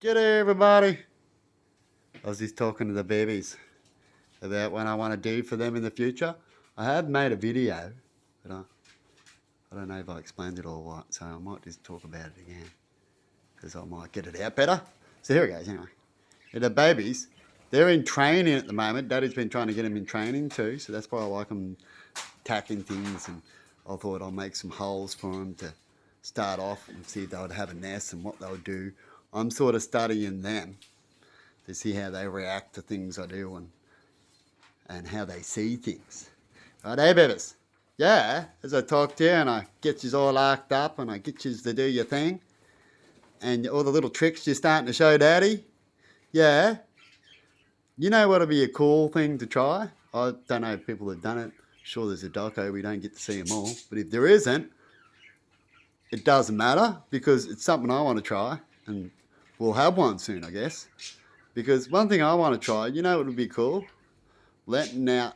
G'day, everybody. I was just talking to the babies about what I want to do for them in the future. I have made a video, but I don't know if I explained it all right, so I might just talk about it again because I might get it out better. So here it goes, anyway. The babies, they're in training at the moment. Daddy's been trying to get them in training too, so that's why I like them tacking things. And I thought I'll make some holes for them to start off and see if they would have a nest and what they would do. I'm sort of studying them to see how they react to things I do and how they see things. Right, hey, babies? Yeah, as I talk to you and I get you all arced up and I get you to do your thing and all the little tricks you're starting to show daddy. Yeah, you know what would be a cool thing to try? I don't know if people have done it. Sure, there's a doco, we don't get to see them all. But if there isn't, it doesn't matter because it's something I want to try and we'll have one soon, I guess. Because one thing I want to try, you know what would be cool? Letting out,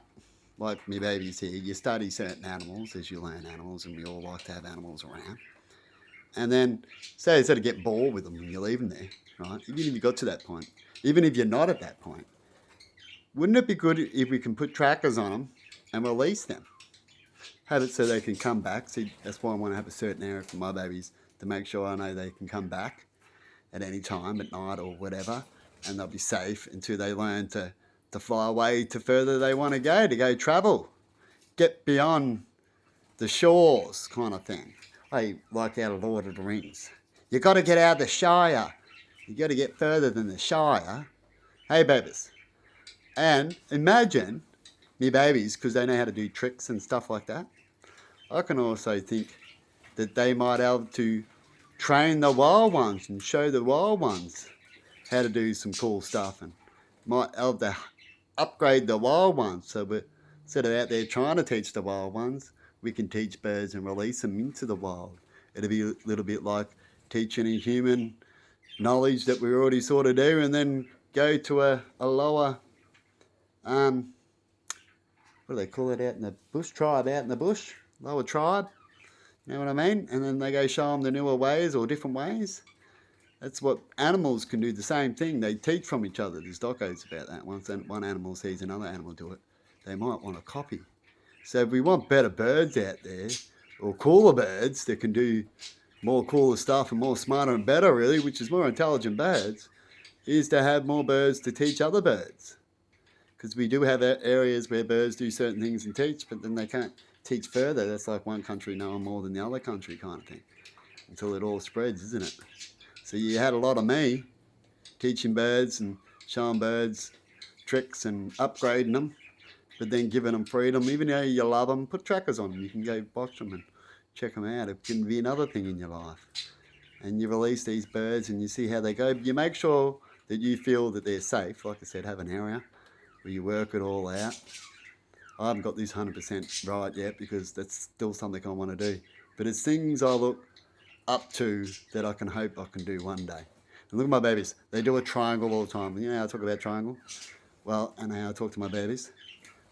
like me babies here, you study certain animals as you learn animals, and we all like to have animals around. And then, say instead of get bored with them and you leave them there, right? Even if you got to that point, even if you're not at that point, wouldn't it be good if we can put trackers on them and release them? Have it so they can come back. See, that's why I want to have a certain area for my babies to make sure I know they can come back at any time at night or whatever, and they'll be safe until they learn to fly away to further they want to go travel, get beyond the shores kind of thing. Hey, like out of Lord of the Rings. You got to get out of the Shire. You got to get further than the Shire. Hey, babies. And imagine me babies, because they know how to do tricks and stuff like that. I can also think that they might be able to train the wild ones and show the wild ones how to do some cool stuff and might be able to upgrade the wild ones. So we're instead of out there trying to teach the wild ones, we can teach birds and release them into the wild. It'll be a little bit like teaching a human knowledge that we already sort of do, and then go to a lower, um, what do they call it out in the bush? Tribe out in the bush, lower tribe. You know what I mean? And then they go show them the newer ways or different ways. That's what animals can do the same thing. They teach from each other. There's docos about that. Once one animal sees another animal do it, they might want to copy. So if we want better birds out there, or cooler birds that can do more cooler stuff and more smarter and better, really, which is more intelligent birds, is to have more birds to teach other birds. Because we do have areas where birds do certain things and teach, but then they can't teach further. That's like one country knowing more than the other country kind of thing. Until it all spreads, isn't it? So you had a lot of me teaching birds and showing birds tricks and upgrading them, but then giving them freedom. Even though you love them, put trackers on them. You can go watch them and check them out. It can be another thing in your life. And you release these birds and you see how they go. You make sure that you feel that they're safe. Like I said, have an area where you work it all out. I haven't got this 100% right yet because that's still something I want to do. But it's things I look up to that I can hope I can do one day. And look at my babies. They do a triangle all the time. You know how I talk about triangle? Well, and how I talk to my babies?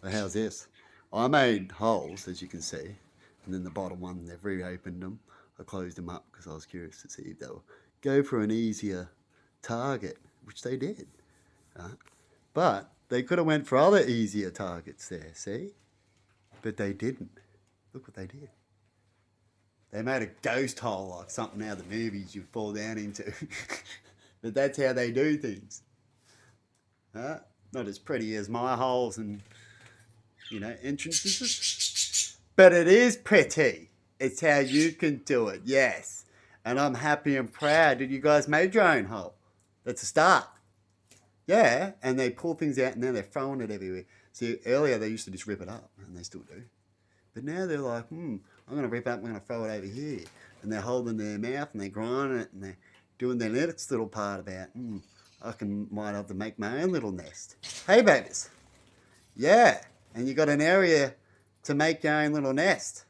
Well, how's this? I made holes, as you can see, and then the bottom one, they've reopened them. I closed them up because I was curious to see if they'll go for an easier target, which they did. Right? But they could have went for other easier targets there, see? But they didn't. Look what they did. They made a ghost hole like something out of the movies you fall down into. But that's how they do things. Not as pretty as my holes and, entrances. But it is pretty. It's how you can do it, yes. And I'm happy and proud that you guys made your own hole. That's a start. Yeah, and they pull things out and now they're throwing it everywhere. See, earlier they used to just rip it up, and they still do. But now they're like, I'm going to rip up, I'm going to throw it over here. And they're holding their mouth and they're grinding it and they're doing their next little part about, might have to make my own little nest. Hey, babies. Yeah, and you got an area to make your own little nest.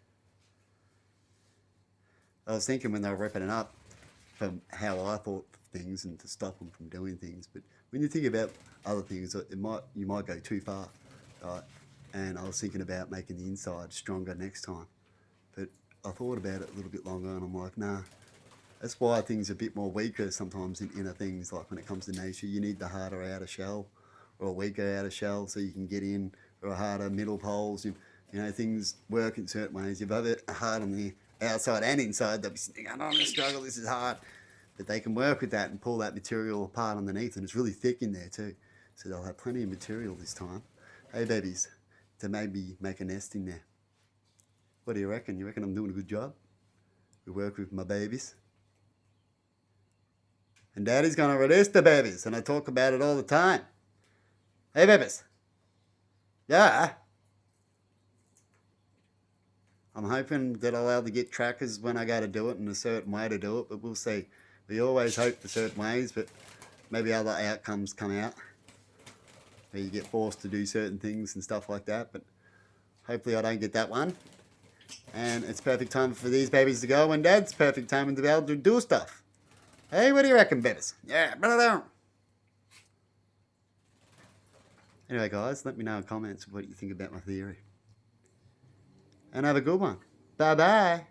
I was thinking when they were ripping it up from how I thought things and to stop them from doing things. But when you think about other things, you might go too far. Right? And I was thinking about making the inside stronger next time. But I thought about it a little bit longer and I'm like, nah, That's why things are a bit more weaker sometimes in inner things. Like when it comes to nature, you need the harder outer shell or a weaker outer shell so you can get in, or a harder middle poles. You know, things work in certain ways. You've it hard on the outside and inside. They'll be thinking, oh, I'm going to struggle, this is hard. But they can work with that and pull that material apart underneath, and it's really thick in there too. So they'll have plenty of material this time. Hey, babies, to maybe make a nest in there. What do you reckon? You reckon I'm doing a good job? We work with my babies. And Daddy's going to release the babies, and I talk about it all the time. Hey, babies. Yeah. I'm hoping that I'll be able to get trackers when I go to do it and a certain way to do it, but we'll see. We always hope for certain ways, but maybe other outcomes come out where you get forced to do certain things and stuff like that, but hopefully I don't get that one. And it's perfect time for these babies to go, and Dad's perfect time to be able to do stuff. Hey, what do you reckon, babies? Yeah, brother. Anyway, guys, let me know in comments what you think about my theory. And have a good one. Bye-bye.